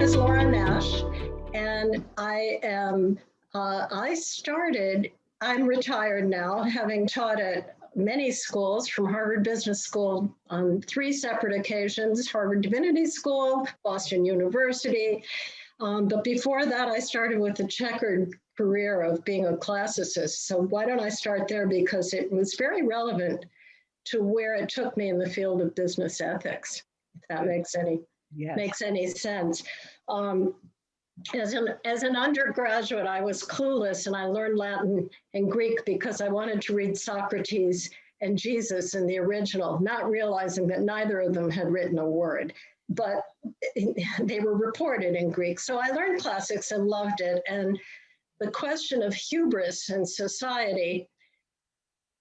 is Laura Nash, and I'm retired now, having taught at many schools, from Harvard Business School on 3 separate occasions, Harvard Divinity School, Boston University. But before that, I started with a checkered career of being a classicist. So why don't I start there? Because it was very relevant to where it took me in the field of business ethics, if that makes any sense. As an undergraduate, I was clueless, and I learned Latin and Greek because I wanted to read Socrates and Jesus in the original, not realizing that neither of them had written a word, but they were reported in Greek. So I learned classics and loved it. And the question of hubris in society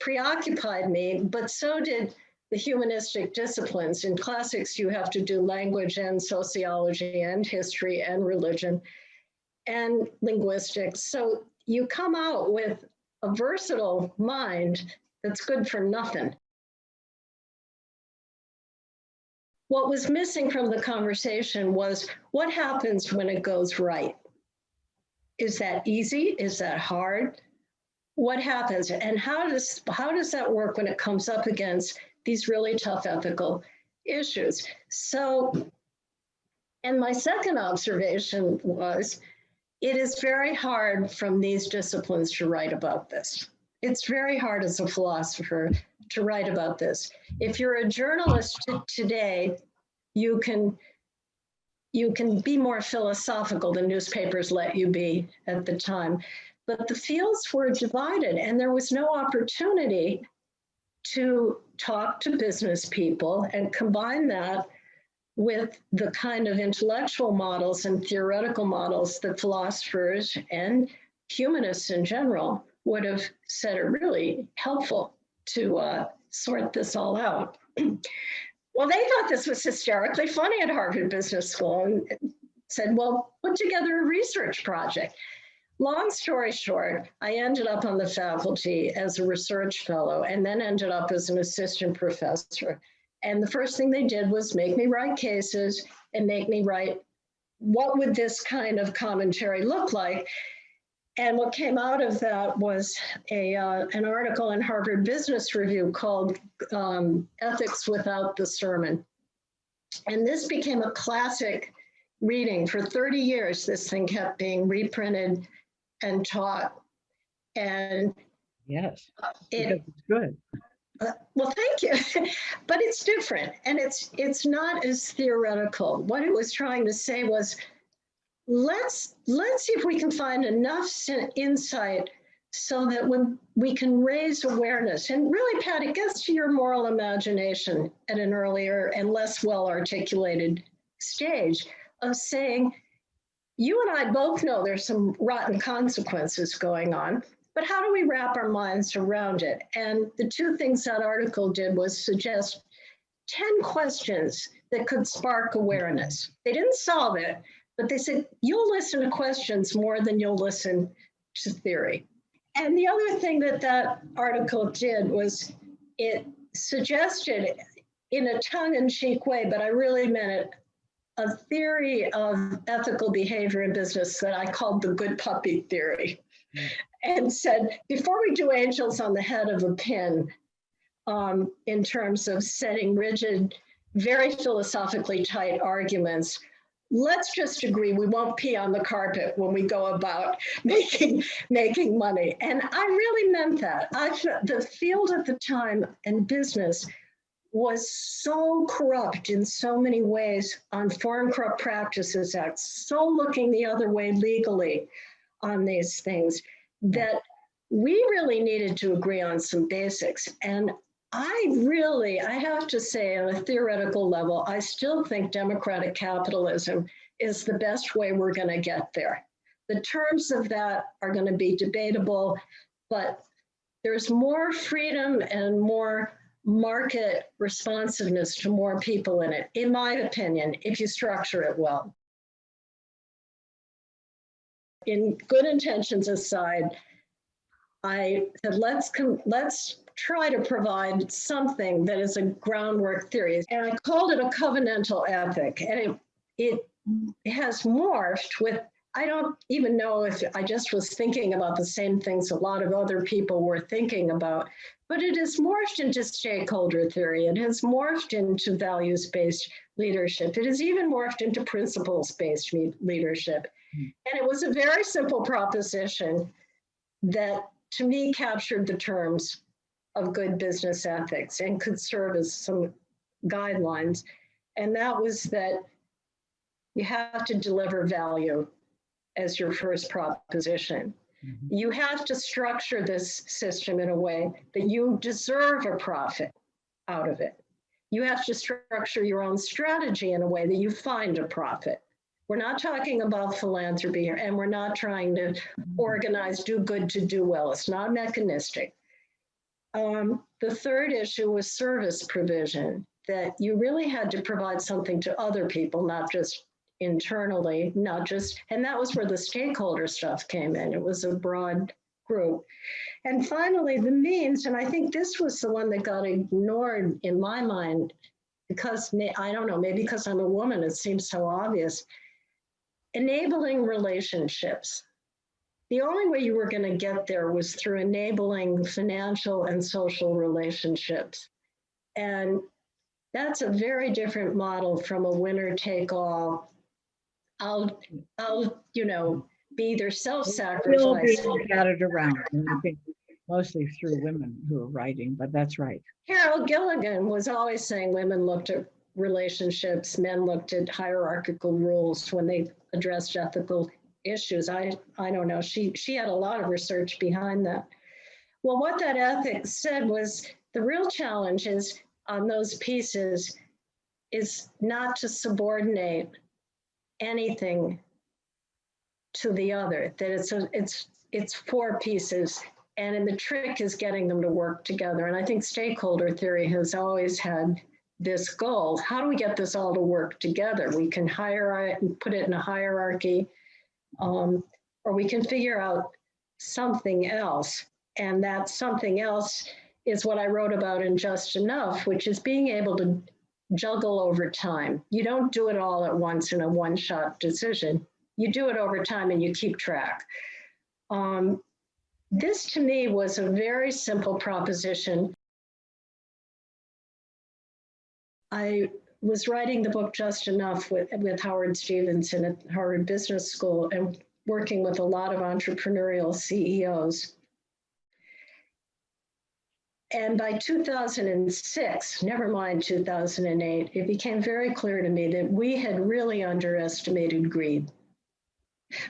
preoccupied me, but so did the humanistic disciplines. In classics, you have to do language and sociology and history and religion and linguistics. So you come out with a versatile mind that's good for nothing. What was missing from the conversation was what happens when it goes right? Is that easy? Is that hard? What happens? And how does that work when it comes up against these really tough ethical issues? So, and my second observation was, it is very hard from these disciplines to write about this. It's very hard as a philosopher to write about this. If you're a journalist today, you can be more philosophical than newspapers let you be at the time. But the fields were divided, and there was no opportunity to talk to business people and combine that with the kind of intellectual models and theoretical models that philosophers and humanists in general would have said are really helpful to sort this all out. Well, they thought this was hysterically funny at Harvard Business School and said, well, put together a research project. Long story short, I ended up on the faculty as a research fellow and then ended up as an assistant professor. And the first thing they did was make me write cases and make me write, what would this kind of commentary look like? And what came out of that was an article in Harvard Business Review called Ethics Without the Sermon. And this became a classic reading. For 30 years, this thing kept being reprinted and taught. And yes, it's good. Well, thank you. But it's different, and it's not as theoretical. What it was trying to say was, let's see if we can find enough insight so that when we can raise awareness. And really, Pat, it gets to your moral imagination at an earlier and less well-articulated stage of saying, you and I both know there's some rotten consequences going on, but how do we wrap our minds around it? And the 2 things that article did was suggest 10 questions that could spark awareness. They didn't solve it, but they said, you'll listen to questions more than you'll listen to theory. And the other thing that article did was it suggested, in a tongue-in-cheek way, but I really meant it, a theory of ethical behavior in business that I called the good puppy theory. And said, before we do angels on the head of a pin, in terms of setting rigid, very philosophically tight arguments, let's just agree we won't pee on the carpet when we go about making money. And I really meant that. The field at the time in business was so corrupt in so many ways on Foreign Corrupt Practices Act, so looking the other way legally on these things, that we really needed to agree on some basics. And I have to say, on a theoretical level, I still think democratic capitalism is the best way we're going to get there. The terms of that are going to be debatable, but there's more freedom and more market responsiveness to more people in it, in my opinion, if you structure it well. In good intentions aside, I said, let's try to provide something that is a groundwork theory. And I called it a covenantal ethic. And it has morphed with, I don't even know if I just was thinking about the same things a lot of other people were thinking about, but it has morphed into stakeholder theory. It has morphed into values-based leadership. It has even morphed into principles-based leadership. And it was a very simple proposition that to me captured the terms of good business ethics and could serve as some guidelines. And that was that you have to deliver value as your first proposition. Mm-hmm. You have to structure this system in a way that you deserve a profit out of it. You have to structure your own strategy in a way that you find a profit. We're not talking about philanthropy here, and we're not trying to organize, do good to do well. It's not mechanistic. The third issue was service provision, that you really had to provide something to other people, not just internally, and that was where the stakeholder stuff came in. It was a broad group. And finally, the means, and I think this was the one that got ignored in my mind because, I don't know, maybe because I'm a woman, it seems so obvious. Enabling relationships. The only way you were going to get there was through enabling financial and social relationships. And that's a very different model from a winner take all. I'll be either self-sacrifice. Still being scattered around, and I think mostly through women who are writing, but that's right. Carol Gilligan was always saying women looked at relationships, men looked at hierarchical rules when they addressed ethical issues. I don't know. She had a lot of research behind that. Well, what that ethics said was the real challenge is on those pieces is not to subordinate anything to the other, that it's four pieces, and the trick is getting them to work together. And I think stakeholder theory has always had this goal. How do we get this all to work together? We can put it in a hierarchy, or we can figure out something else. And that something else is what I wrote about in Just Enough, which is being able to juggle over time. You don't do it all at once in a one-shot decision. You do it over time and you keep track. This to me was a very simple proposition. I was writing the book Just Enough with Howard Stevenson at Harvard Business School and working with a lot of entrepreneurial CEOs. And by 2006, never mind 2008, it became very clear to me that we had really underestimated greed.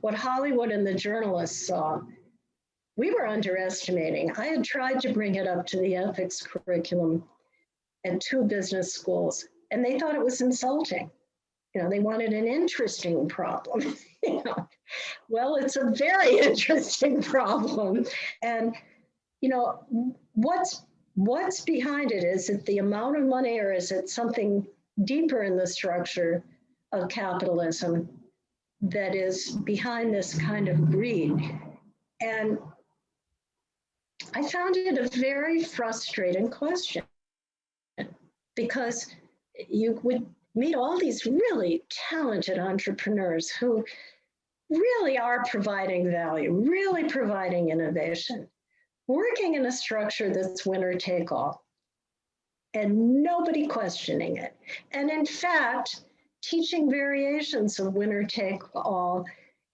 What Hollywood and the journalists saw, we were underestimating. I had tried to bring it up to the ethics curriculum at 2 business schools, and they thought it was insulting. They wanted an interesting problem. Well, it's a very interesting problem. And, what's behind it? Is it the amount of money, or is it something deeper in the structure of capitalism that is behind this kind of greed? And I found it a very frustrating question, because you would meet all these really talented entrepreneurs who really are providing value, really providing innovation, working in a structure that's winner take all, and nobody questioning it. And in fact, teaching variations of winner take all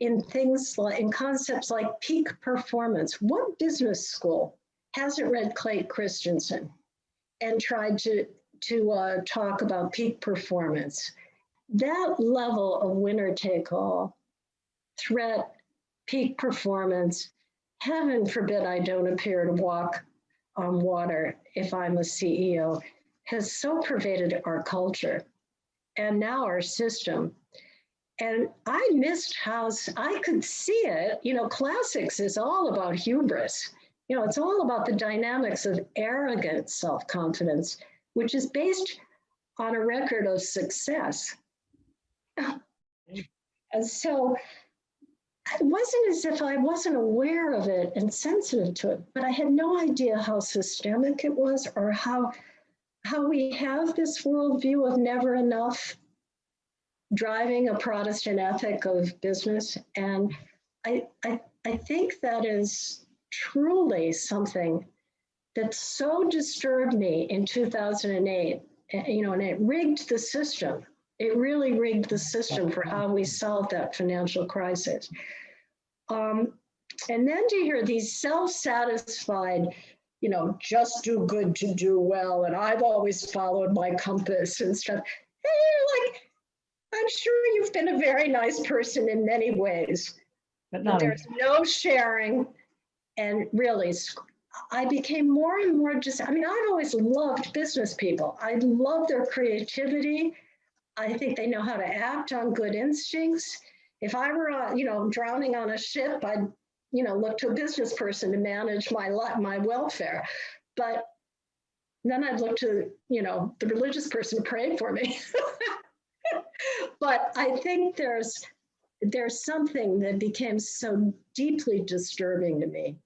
in things like, in concepts like peak performance. What business school hasn't read Clayton Christensen and tried to talk about peak performance? That level of winner take all, threat, peak performance, heaven forbid I don't appear to walk on water if I'm a CEO, has so pervaded our culture and now our system. And I missed how I could see it. Classics is all about hubris. It's all about the dynamics of arrogant self-confidence, which is based on a record of success. And so it wasn't as if I wasn't aware of it and sensitive to it, but I had no idea how systemic it was, or how we have this worldview of never enough, driving a Protestant ethic of business. And I think that is truly something that so disturbed me in 2008, and it rigged the system. It really rigged the system for how we solved that financial crisis. And then to hear these self-satisfied, just do good to do well, and I've always followed my compass and stuff. Hey, I'm sure you've been a very nice person in many ways, but there's no sharing. And really, I became more and more I've always loved business people. I love their creativity. I think they know how to act on good instincts. If I were, drowning on a ship, I'd, look to a business person to manage my welfare. But then I'd look to, the religious person to pray for me. But I think there's something that became so deeply disturbing to me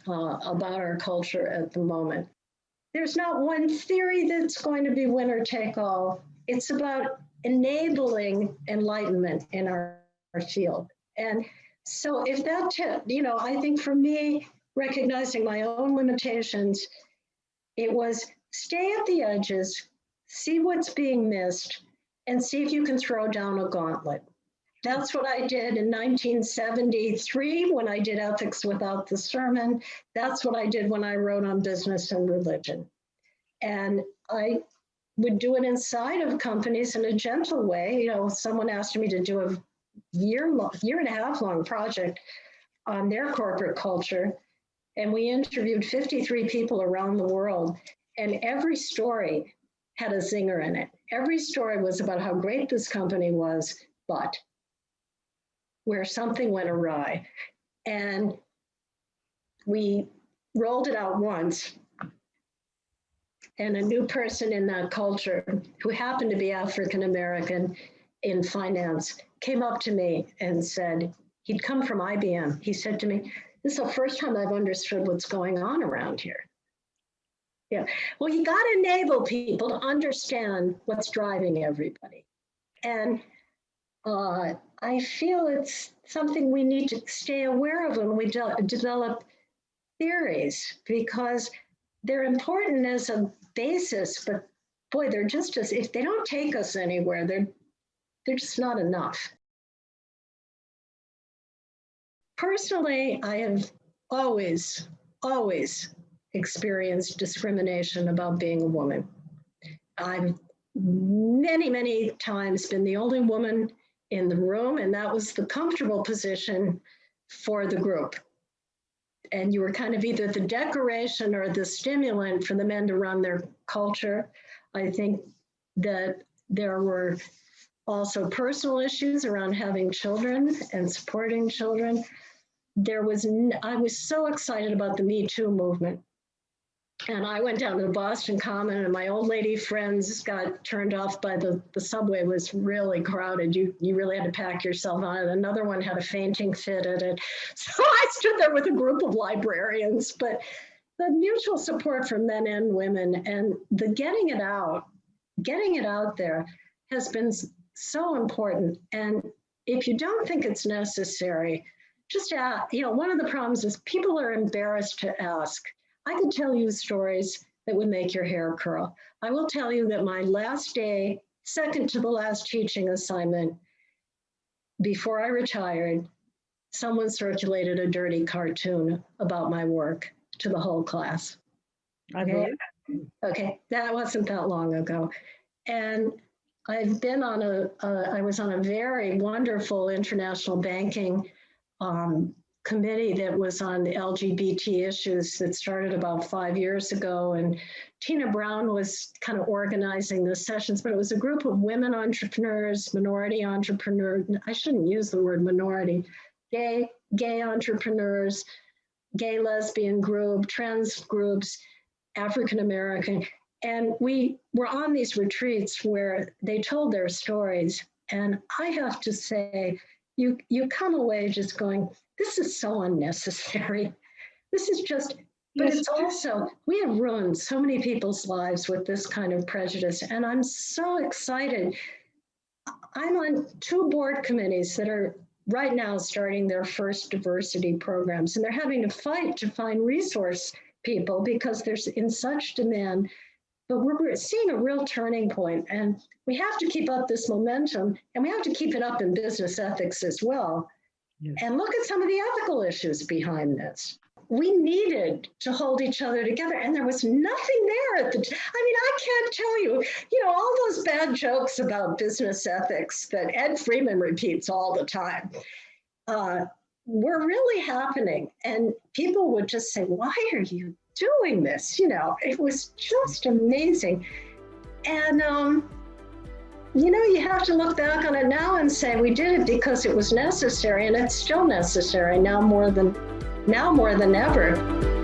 about our culture at the moment. There's not one theory that's going to be winner take all. It's about enabling enlightenment in our field. And so if that, I think for me, recognizing my own limitations, it was stay at the edges, see what's being missed, and see if you can throw down a gauntlet. That's what I did in 1973 when I did Ethics Without the Sermon. That's what I did when I wrote on business and religion. And I would do it inside of companies in a gentle way. Someone asked me to do a year and a half long project on their corporate culture. And we interviewed 53 people around the world. And every story had a zinger in it. Every story was about how great this company was, but where something went awry. And we rolled it out once. And a new person in that culture, who happened to be African American in finance, came up to me and said, he'd come from IBM. He said to me, "This is the first time I've understood what's going on around here." Yeah, well, you got to enable people to understand what's driving everybody. And I feel it's something we need to stay aware of when we develop theories, because they're important as a basis, but boy, they're just as, if they don't take us anywhere, they're just not enough. Personally, I have always experienced discrimination about being a woman. I've many times been the only woman in the room, and that was the comfortable position for the group. And you were kind of either the decoration or the stimulant for the men to run their culture. I think that there were also personal issues around having children and supporting children. I was so excited about the Me Too movement. And I went down to the Boston Common, and my old lady friends got turned off by the subway was really crowded. You really had to pack yourself on it. Another one had a fainting fit at it. So I stood there with a group of librarians, but the mutual support from men and women and the getting it out there has been so important. And if you don't think it's necessary, just ask. One of the problems is people are embarrassed to ask. I could tell you stories that would make your hair curl. I will tell you that my last day, second to the last teaching assignment, before I retired, someone circulated a dirty cartoon about my work to the whole class. Okay, that wasn't that long ago. And I've been on I was on a very wonderful international banking committee that was on the LGBT issues that started about 5 years ago. And Tina Brown was kind of organizing the sessions, but it was a group of women entrepreneurs, minority entrepreneurs. I shouldn't use the word minority, gay entrepreneurs, gay lesbian group, trans groups, African American. And we were on these retreats where they told their stories. And I have to say, you come away just going, this is so unnecessary. This is just, but it's also, we have ruined so many people's lives with this kind of prejudice. And I'm so excited. I'm on 2 board committees that are right now starting their first diversity programs, and they're having to fight to find resource people because there's in such demand. But we're seeing a real turning point, and we have to keep up this momentum, and we have to keep it up in business ethics as well. Yes. And look at some of the ethical issues behind this. We needed to hold each other together, and there was nothing there at the time. I mean, I can't tell you, all those bad jokes about business ethics that Ed Freeman repeats all the time were really happening. And people would just say, why are you doing this? It was just amazing. And, you have to look back on it now and say, we did it because it was necessary, and it's still necessary now more than ever.